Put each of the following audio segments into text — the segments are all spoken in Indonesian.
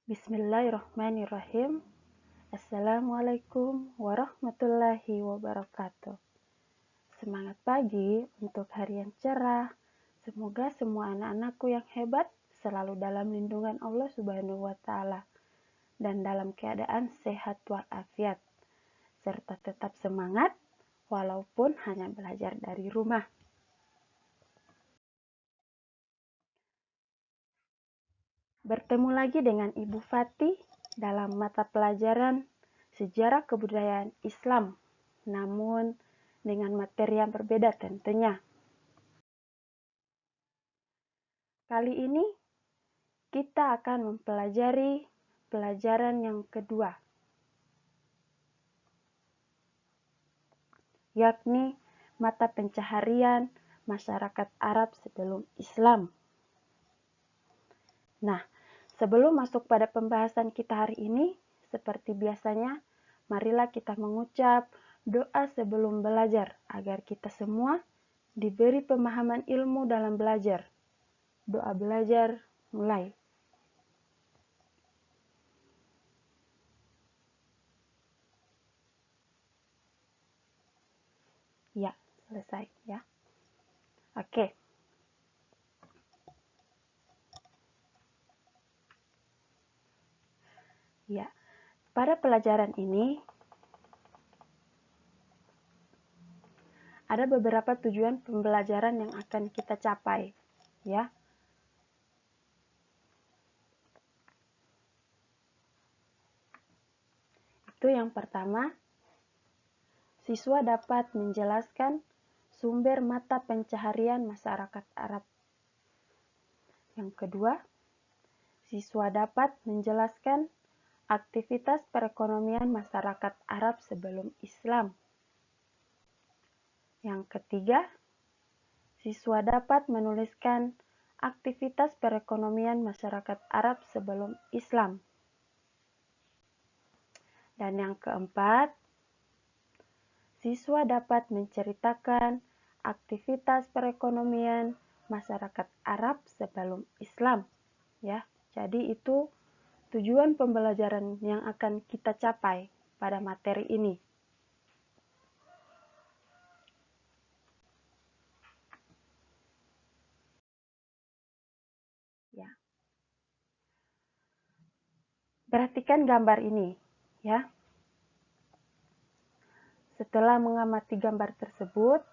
Bismillahirrahmanirrahim. Assalamualaikum warahmatullahi wabarakatuh. Semangat pagi untuk hari yang cerah. Semoga semua anak-anakku yang hebat selalu dalam lindungan Allah Subhanahu wa Ta'ala dan dalam keadaan sehat walafiat, serta tetap semangat walaupun hanya belajar dari rumah. Bertemu lagi dengan Ibu Fatih dalam mata pelajaran Sejarah Kebudayaan Islam, namun dengan materi yang berbeda tentunya. Kali ini kita akan mempelajari pelajaran yang kedua, yakni mata pencaharian masyarakat Arab sebelum Islam. Nah, sebelum masuk pada pembahasan kita hari ini, seperti biasanya, marilah kita mengucap doa sebelum belajar agar kita semua diberi pemahaman ilmu dalam belajar. Doa belajar mulai. Ya, selesai ya. Oke. Ya, pada pelajaran ini ada beberapa tujuan pembelajaran yang akan kita capai, ya. Itu yang pertama, siswa dapat menjelaskan sumber mata pencaharian masyarakat Arab. Yang kedua, siswa dapat menjelaskan aktivitas perekonomian masyarakat Arab sebelum Islam. Yang ketiga, siswa dapat menuliskan aktivitas perekonomian masyarakat Arab sebelum Islam. Dan yang keempat, siswa dapat menceritakan aktivitas perekonomian masyarakat Arab sebelum Islam. Ya, jadi itu tujuan pembelajaran yang akan kita capai pada materi ini. Ya. Perhatikan gambar ini, ya. Setelah mengamati gambar tersebut,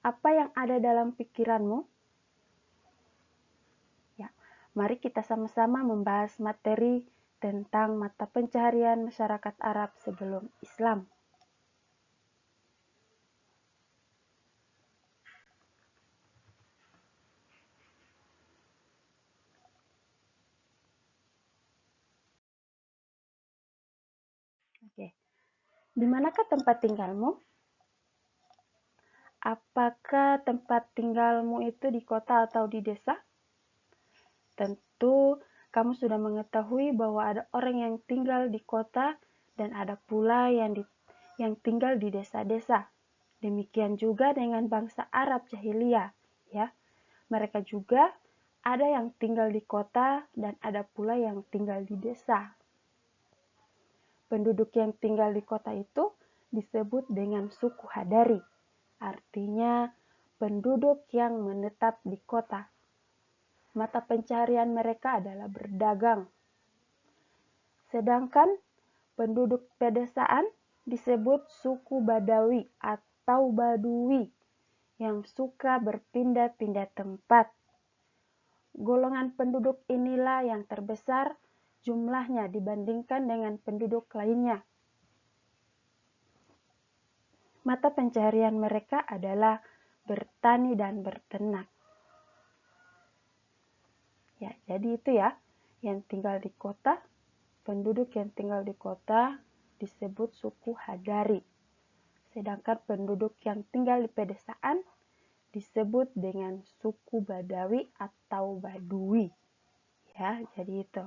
apa yang ada dalam pikiranmu? Ya, mari kita sama-sama membahas materi tentang mata pencaharian masyarakat Arab sebelum Islam. Oke. Di manakah tempat tinggalmu? Apakah tempat tinggalmu itu di kota atau di desa? Tentu kamu sudah mengetahui bahwa ada orang yang tinggal di kota dan ada pula yang tinggal di desa-desa. Demikian juga dengan bangsa Arab jahiliyah, ya. Mereka juga ada yang tinggal di kota dan ada pula yang tinggal di desa. Penduduk yang tinggal di kota itu disebut dengan suku Hadari. Artinya penduduk yang menetap di kota. Mata pencaharian mereka adalah berdagang. Sedangkan penduduk pedesaan disebut suku Badawi atau Badui yang suka berpindah-pindah tempat. Golongan penduduk inilah yang terbesar jumlahnya dibandingkan dengan penduduk lainnya. Mata pencaharian mereka adalah bertani dan berternak. Ya, jadi itu ya, yang tinggal di kota, penduduk yang tinggal di kota disebut suku Hadari. Sedangkan penduduk yang tinggal di pedesaan disebut dengan suku Badawi atau Badui. Ya, jadi itu.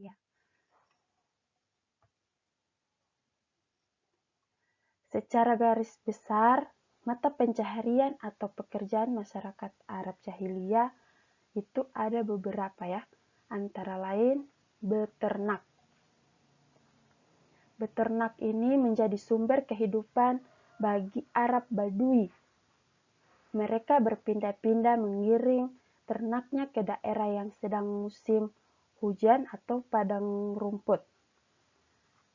Ya. Secara garis besar, mata pencaharian atau pekerjaan masyarakat Arab Jahiliyah itu ada beberapa ya, antara lain beternak. Beternak ini menjadi sumber kehidupan bagi Arab Badui. Mereka berpindah-pindah mengiring ternaknya ke daerah yang sedang musim hujan atau padang rumput.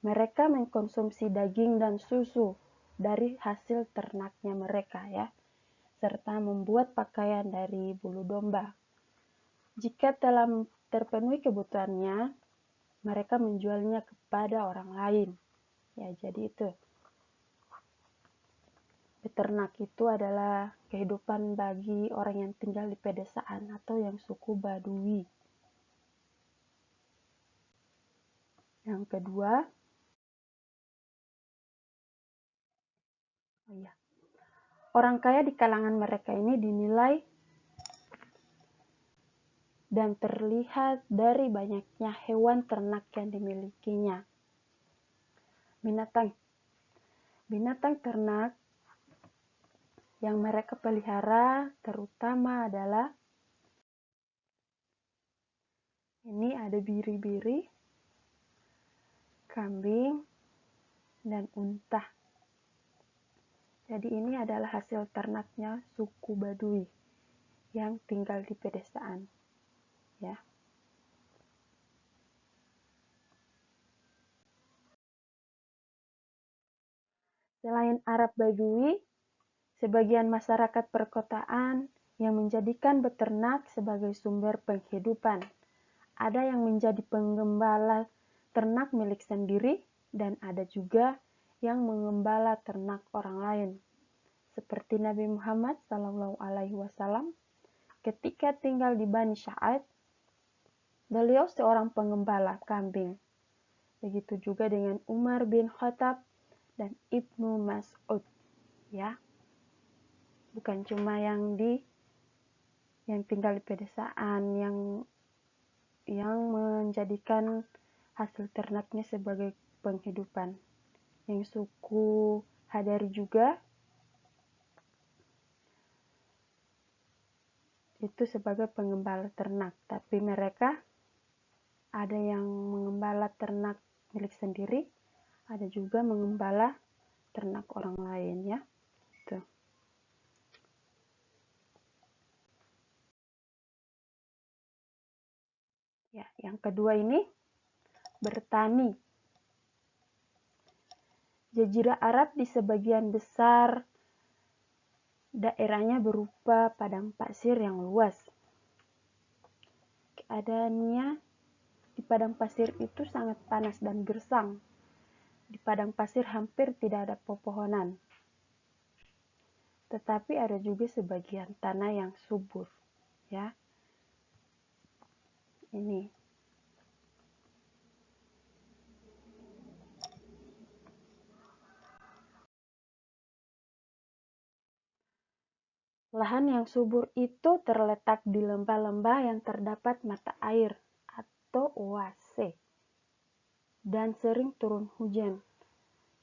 Mereka mengkonsumsi daging dan susu dari hasil ternaknya mereka ya, serta membuat pakaian dari bulu domba. Jika telah terpenuhi kebutuhannya, mereka menjualnya kepada orang lain. Ya, jadi itu. Beternak itu adalah kehidupan bagi orang yang tinggal di pedesaan atau yang suku Badui. Yang kedua, orang kaya di kalangan mereka ini dinilai dan terlihat dari banyaknya hewan ternak yang dimilikinya. Binatang ternak yang mereka pelihara terutama adalah ini ada biri-biri, kambing, dan unta. Jadi ini adalah hasil ternaknya suku Badui yang tinggal di pedesaan. Ya. Selain Arab Badui, sebagian masyarakat perkotaan yang menjadikan beternak sebagai sumber penghidupan. Ada yang menjadi penggembala ternak milik sendiri dan ada juga yang mengembala ternak orang lain. Seperti Nabi Muhammad SAW ketika tinggal di Bani Sa'ad, beliau seorang pengembala kambing. Begitu juga dengan Umar bin Khattab dan Ibnu Mas'ud. Ya. Bukan cuma yang tinggal di pedesaan yang menjadikan hasil ternaknya sebagai penghidupan. Yang suku Hadari juga itu sebagai pengembala ternak, tapi mereka ada yang mengembala ternak milik sendiri, ada juga mengembala ternak orang lain ya. Tuh. Ya, yang kedua ini bertani. Jazirah Arab di sebagian besar daerahnya berupa padang pasir yang luas. Keadaannya di padang pasir itu sangat panas dan gersang. Di padang pasir hampir tidak ada pepohonan. Tetapi ada juga sebagian tanah yang subur, ya. Ini. Lahan yang subur itu terletak di lembah-lembah yang terdapat mata air atau oase dan sering turun hujan.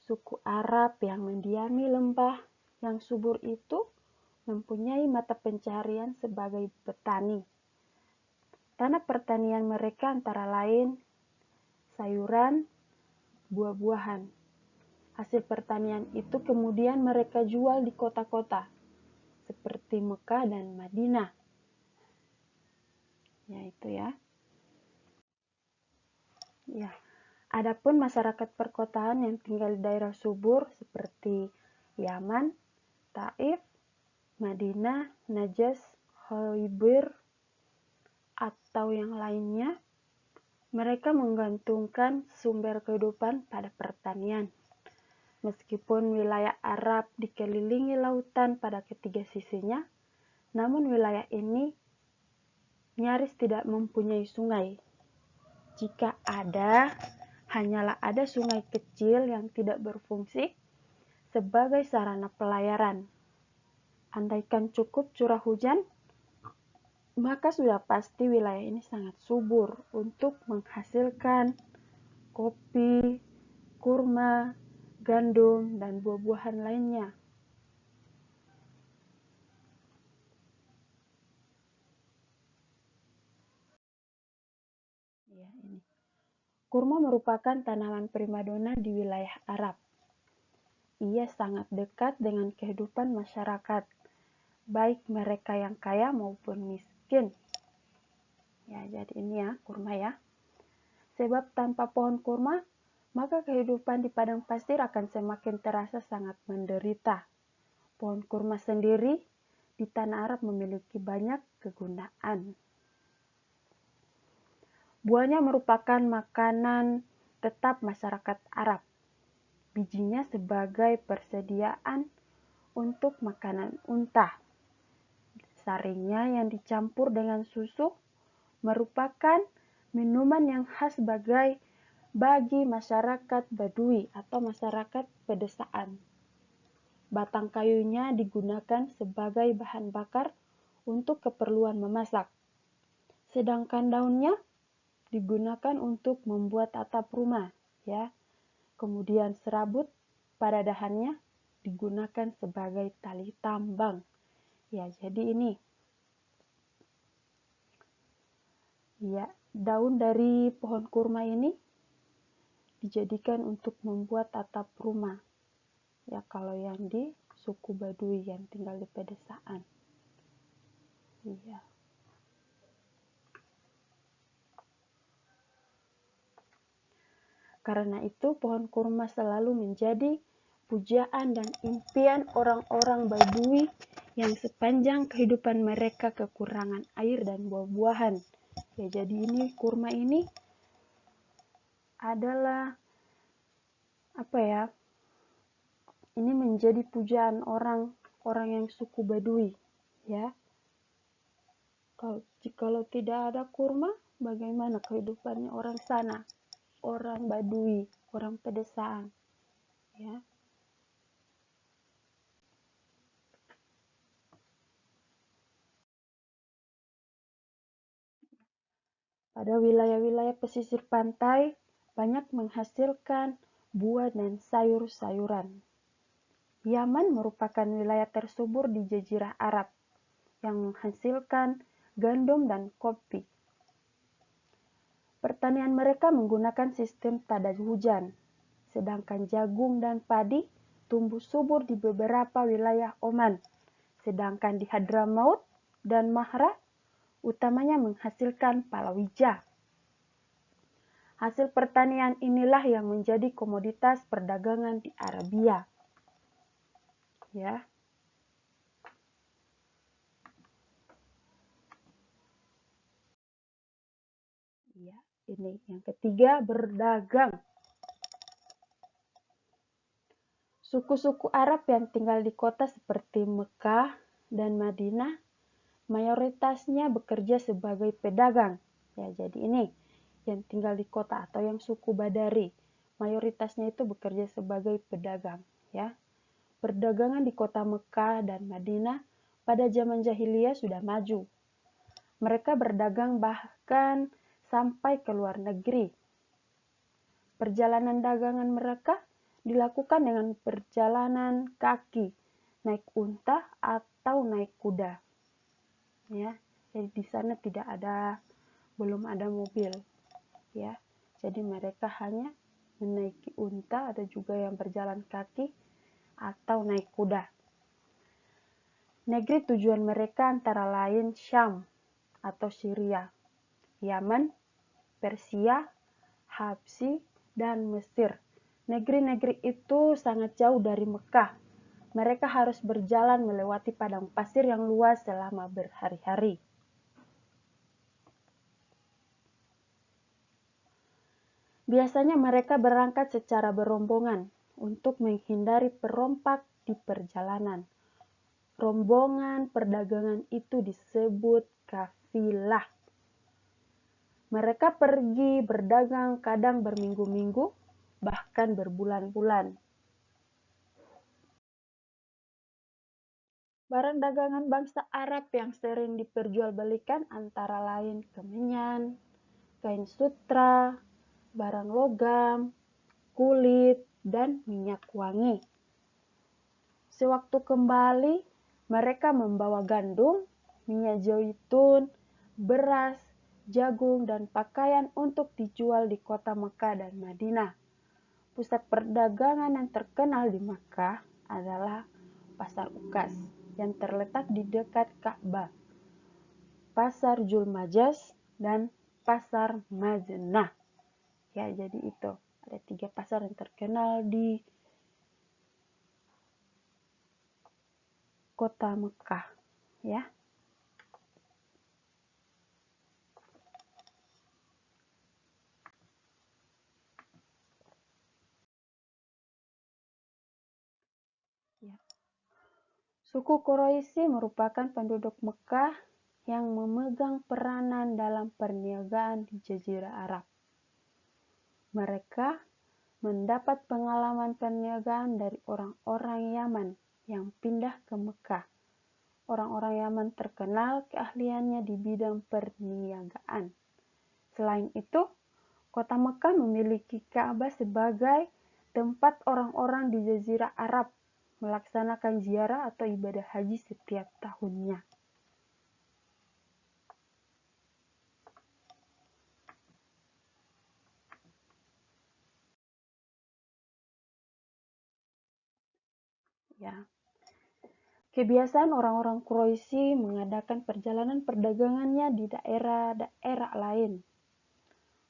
Suku Arab yang mendiami lembah yang subur itu mempunyai mata pencaharian sebagai petani. Tanah pertanian mereka antara lain sayuran, buah-buahan. Hasil pertanian itu kemudian mereka jual di kota-kota seperti Mekah dan Madinah. Ya, itu ya. Ya. Adapun masyarakat perkotaan yang tinggal di daerah subur seperti Yaman, Taif, Madinah, Najas, Khaybir, atau yang lainnya, mereka menggantungkan sumber kehidupan pada pertanian. Meskipun wilayah Arab dikelilingi lautan pada ketiga sisinya, namun wilayah ini nyaris tidak mempunyai sungai. Jika ada, hanyalah ada sungai kecil yang tidak berfungsi sebagai sarana pelayaran. Andaikan cukup curah hujan, maka sudah pasti wilayah ini sangat subur untuk menghasilkan kopi, kurma, gandum, dan buah-buahan lainnya. Ya, ini. Kurma merupakan tanaman primadona di wilayah Arab. Ia sangat dekat dengan kehidupan masyarakat, baik mereka yang kaya maupun miskin. Ya, jadi ini ya, kurma ya. Sebab tanpa pohon kurma, maka kehidupan di padang pasir akan semakin terasa sangat menderita. Pohon kurma sendiri di tanah Arab memiliki banyak kegunaan. Buahnya merupakan makanan tetap masyarakat Arab. Bijinya sebagai persediaan untuk makanan unta. Sarinya yang dicampur dengan susu merupakan minuman yang khas bagi masyarakat Badui atau masyarakat pedesaan. Batang kayunya digunakan sebagai bahan bakar untuk keperluan memasak. Sedangkan daunnya digunakan untuk membuat atap rumah, ya. Kemudian serabut pada dahannya digunakan sebagai tali tambang. Ya, jadi ini. Ya, daun dari pohon kurma ini dijadikan untuk membuat atap rumah. Ya, kalau yang di suku Baduy yang tinggal di pedesaan. Iya. Karena itu pohon kurma selalu menjadi pujaan dan impian orang-orang Baduy yang sepanjang kehidupan mereka kekurangan air dan buah-buahan. Ya, jadi ini kurma ini adalah apa ya? Ini menjadi pujaan orang yang suku Baduy, ya. Kalau tidak ada kurma, bagaimana kehidupannya orang sana? Orang Baduy, orang pedesaan, ya. Pada wilayah-wilayah pesisir pantai, banyak menghasilkan buah dan sayur-sayuran. Yaman merupakan wilayah tersubur di Jazirah Arab yang menghasilkan gandum dan kopi. Pertanian mereka menggunakan sistem tada hujan, sedangkan jagung dan padi tumbuh subur di beberapa wilayah Oman, sedangkan di Hadramaut dan Mahra utamanya menghasilkan palawija. Hasil pertanian inilah yang menjadi komoditas perdagangan di Arabia. Ya. Ya, ini yang ketiga, berdagang. Suku-suku Arab yang tinggal di kota seperti Mekah dan Madinah mayoritasnya bekerja sebagai pedagang. Ya, jadi ini yang tinggal di kota atau yang suku Badari, mayoritasnya itu bekerja sebagai pedagang, ya. Perdagangan di kota Mekah dan Madinah pada zaman jahiliyah sudah maju. Mereka berdagang bahkan sampai ke luar negeri. Perjalanan dagangan mereka dilakukan dengan perjalanan kaki, naik unta atau naik kuda. Ya, jadi di sana belum ada mobil. Ya, jadi mereka hanya menaiki unta, ada juga yang berjalan kaki atau naik kuda. Negeri tujuan mereka antara lain Syam atau Syria, Yaman, Persia, Habsyi, dan Mesir. Negeri-negeri itu sangat jauh dari Mekah. Mereka harus berjalan melewati padang pasir yang luas selama berhari-hari. Biasanya mereka berangkat secara berombongan untuk menghindari perompak di perjalanan. Rombongan perdagangan itu disebut kafilah. Mereka pergi berdagang kadang berminggu-minggu, bahkan berbulan-bulan. Barang dagangan bangsa Arab yang sering diperjualbelikan antara lain kemenyan, kain sutra, barang logam, kulit, dan minyak wangi. Sewaktu kembali, mereka membawa gandum, minyak zaitun, beras, jagung, dan pakaian untuk dijual di kota Mekah dan Madinah. Pusat perdagangan yang terkenal di Mekah adalah Pasar Ukas yang terletak di dekat Ka'bah, Pasar Julmajas, dan Pasar Maznah. Ya, jadi itu ada 3 pasar yang terkenal di kota Mekah, ya. Suku Quraisy merupakan penduduk Mekah yang memegang peranan dalam perniagaan di Jazirah Arab. Mereka mendapat pengalaman perniagaan dari orang-orang Yaman yang pindah ke Mekah. Orang-orang Yaman terkenal keahliannya di bidang perniagaan. Selain itu, kota Mekah memiliki Ka'bah sebagai tempat orang-orang di Jazirah Arab melaksanakan ziarah atau ibadah haji setiap tahunnya. Ya. Kebiasaan orang-orang Quraisy mengadakan perjalanan perdagangannya di daerah-daerah lain.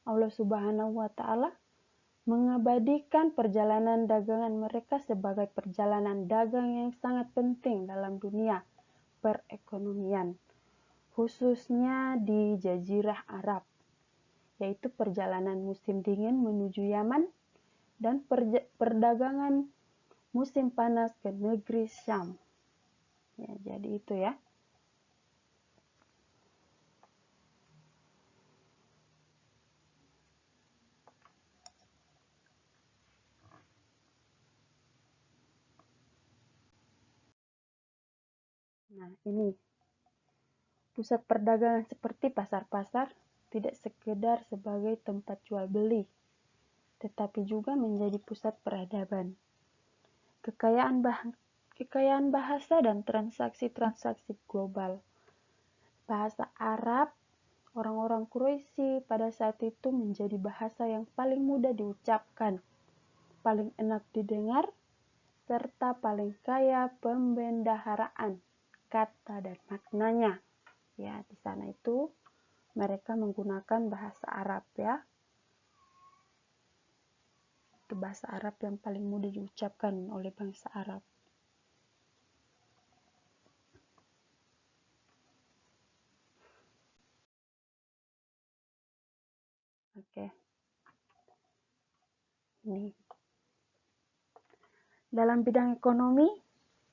Allah Subhanahu wa Ta'ala mengabadikan perjalanan dagangan mereka sebagai perjalanan dagang yang sangat penting dalam dunia perekonomian, khususnya di Jazirah Arab, yaitu perjalanan musim dingin menuju Yaman dan perdagangan musim panas ke negeri Syam. Ya, jadi itu ya. Nah, ini pusat perdagangan seperti pasar-pasar tidak sekedar sebagai tempat jual beli, tetapi juga menjadi pusat peradaban, kekayaan bahasa dan transaksi-transaksi global. Bahasa Arab orang-orang Quraisy pada saat itu menjadi bahasa yang paling mudah diucapkan, paling enak didengar, serta paling kaya pembendaharaan kata dan maknanya. Ya, di sana itu mereka menggunakan bahasa Arab ya. Itu bahasa Arab yang paling mudah diucapkan oleh bangsa Arab. Oke. Ini. Dalam bidang ekonomi,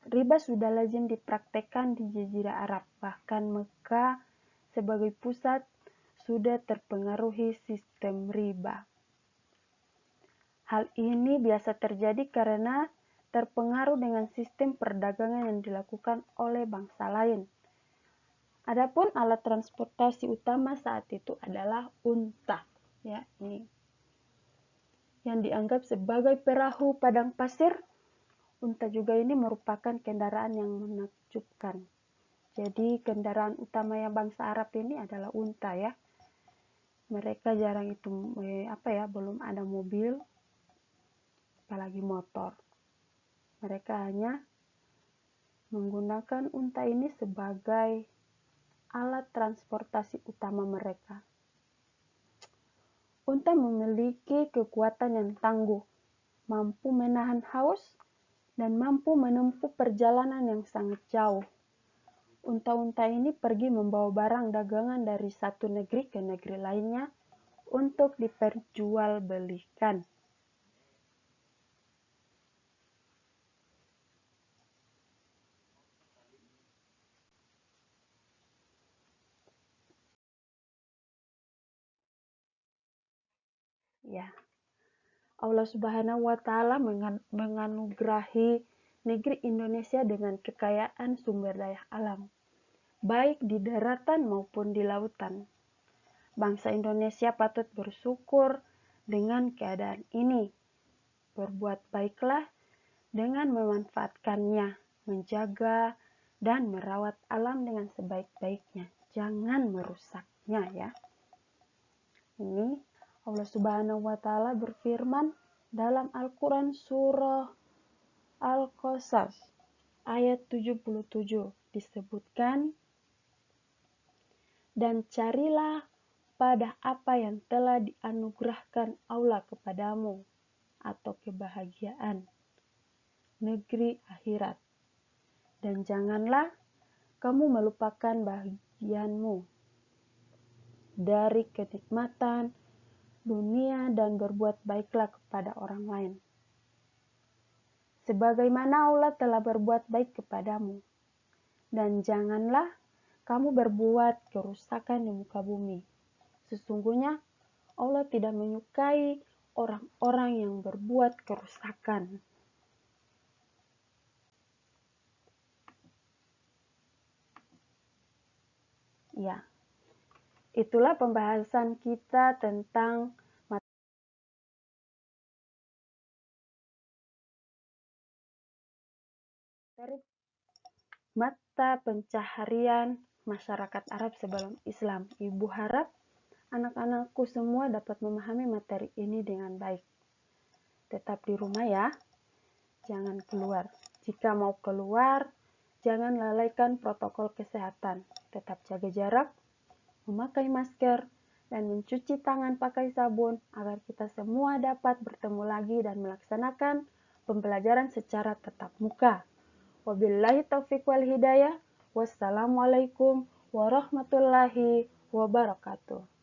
riba sudah lazim dipraktekkan di Jazirah Arab. Bahkan Mekah sebagai pusat sudah terpengaruhi sistem riba. Hal ini biasa terjadi karena terpengaruh dengan sistem perdagangan yang dilakukan oleh bangsa lain. Adapun alat transportasi utama saat itu adalah unta, ya, ini yang dianggap sebagai perahu padang pasir. Unta juga ini merupakan kendaraan yang menakjubkan. Jadi kendaraan utama yang bangsa Arab ini adalah unta ya. Mereka jarang itu belum ada mobil, apalagi motor. Mereka hanya menggunakan unta ini sebagai alat transportasi utama mereka. Unta memiliki kekuatan yang tangguh, mampu menahan haus, dan mampu menempuh perjalanan yang sangat jauh. Unta-unta ini pergi membawa barang dagangan dari satu negeri ke negeri lainnya untuk diperjualbelikan. Ya. Allah Subhanahu wa Ta'ala menganugerahi negeri Indonesia dengan kekayaan sumber daya alam, baik di daratan maupun di lautan. Bangsa Indonesia patut bersyukur dengan keadaan ini. Berbuat baiklah dengan memanfaatkannya, menjaga dan merawat alam dengan sebaik-baiknya. Jangan merusaknya ya. Ini Allah Subhanahu wa taala berfirman dalam Al-Qur'an surah Al-Qasas ayat 77 disebutkan, dan carilah pada apa yang telah dianugerahkan Allah kepadamu atau kebahagiaan negeri akhirat. Dan janganlah kamu melupakan bahagianmu dari kenikmatan dunia dan berbuat baiklah kepada orang lain. Sebagaimana Allah telah berbuat baik kepadamu. Dan janganlah kamu berbuat kerusakan di muka bumi. Sesungguhnya Allah tidak menyukai orang-orang yang berbuat kerusakan. Ya, itulah pembahasan kita tentang materi mata pencaharian masyarakat Arab sebelum Islam. Ibu harap anak-anakku semua dapat memahami materi ini dengan baik. Tetap di rumah ya, jangan keluar. Jika mau keluar, jangan lalaikan protokol kesehatan. Tetap jaga jarak, memakai masker, dan mencuci tangan pakai sabun agar kita semua dapat bertemu lagi dan melaksanakan pembelajaran secara tatap muka. Wabillahi taufiq wal hidayah. Wassalamualaikum warahmatullahi wabarakatuh.